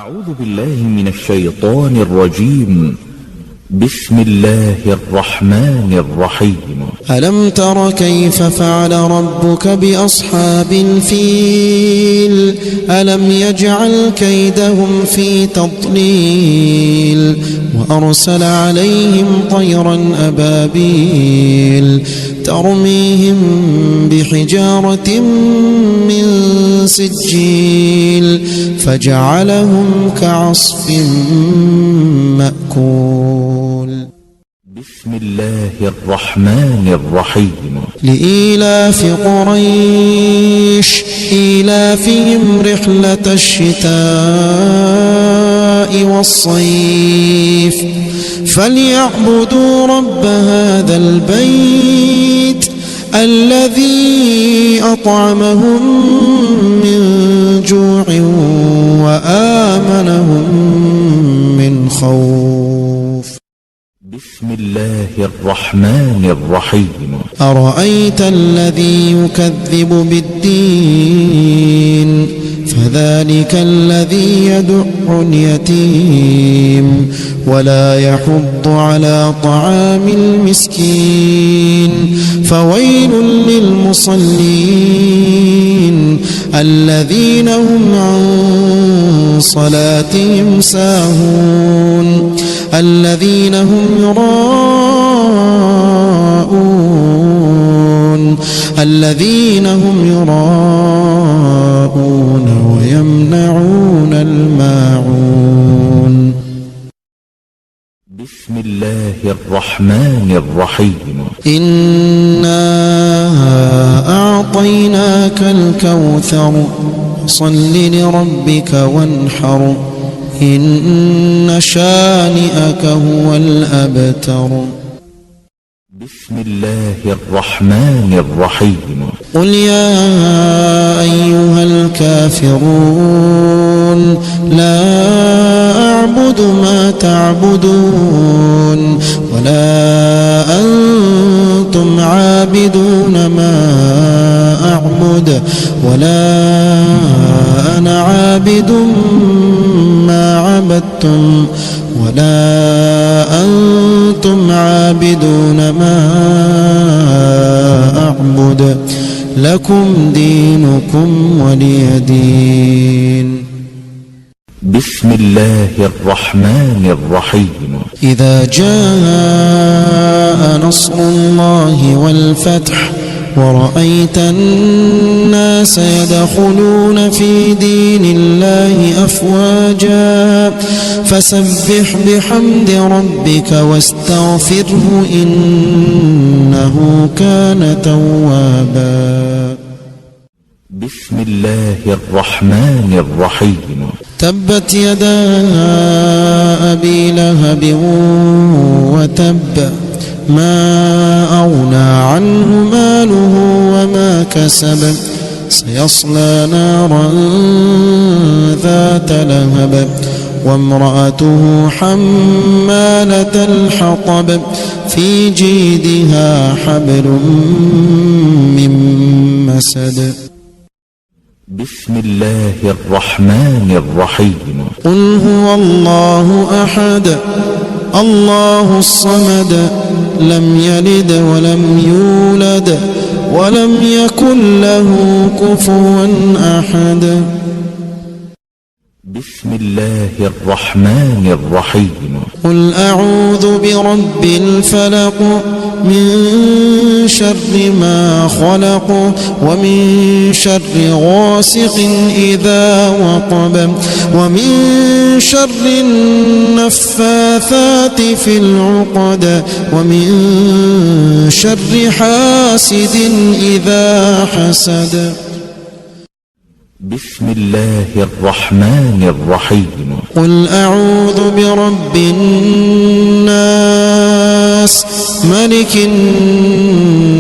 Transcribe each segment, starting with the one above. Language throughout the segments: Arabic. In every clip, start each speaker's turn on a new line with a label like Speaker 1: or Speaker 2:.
Speaker 1: أعوذ بالله من الشيطان الرجيم. بسم الله الرحمن الرحيم.
Speaker 2: ألم تر كيف فعل ربك بأصحاب الفيل ألم يجعل كيدهم في تضليل وأرسل عليهم طيرا أبابيل ترميهم بحجارة من سجيل فجعلهم كعصف مأكول.
Speaker 1: بسم الله الرحمن الرحيم.
Speaker 2: لإيلاف قريش إيلافهم رحلة الشتاء والصيف فليعبدوا رب هذا البيت الذي أطعمهم من جوع وآمنهم من خوف.
Speaker 1: بسم الله الرحمن الرحيم.
Speaker 2: أرأيت الذي يكذب بالدين فذلك الذي يدع اليتيم ولا يحض على طعام المسكين فويل للمصلين الذين هم عن صلاتهم ساهون الذين هم يراءون ويمنعون الماعون.
Speaker 1: بسم الله الرحمن الرحيم.
Speaker 2: إنا أعطيناك الكوثر صل لربك وانحر إن شانئك هو الأبتر.
Speaker 1: بسم الله الرحمن الرحيم.
Speaker 2: قل يا أيها الكافرون لا أعبد ما تعبدون ولا أنتم عابدون ما أعبد ولا أنا عابد ما عبدتم ولا أنتم عابدون ما أعبد لكم دينكم ولي دين.
Speaker 1: بسم الله الرحمن الرحيم.
Speaker 2: إذا جاء نصر الله والفتح ورأيت الناس يدخلون في دين الله أفواجا فسبح بحمد ربك واستغفره إنه كان توابا.
Speaker 1: بسم الله الرحمن الرحيم.
Speaker 2: تبت يدا أبي لهب وتب ما أغنى عنه ماله وما كسب سيصلى نارا ذات لهب وامرأته حمالة الحطب في جيدها حبل من مسد.
Speaker 1: بسم الله الرحمن الرحيم.
Speaker 2: قل هو الله أحد الله الصمد لم يلد ولم يولد ولم يكن له كفوا أحد.
Speaker 1: بسم الله الرحمن الرحيم.
Speaker 2: قل أعوذ برب الفلق من شر ما خلق ومن شر غاسق إذا وقب ومن شر النفاثات في العقد ومن شر حاسد إذا حسد.
Speaker 1: بسم الله الرحمن الرحيم.
Speaker 2: قل أعوذ برب الناس ملك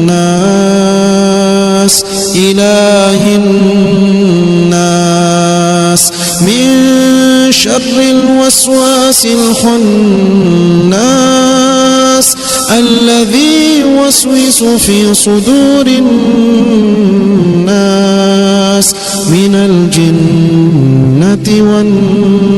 Speaker 2: الناس إله الناس من شر الوسواس الخناس الذي يوسوس في صدور الناس من الجنة والناس.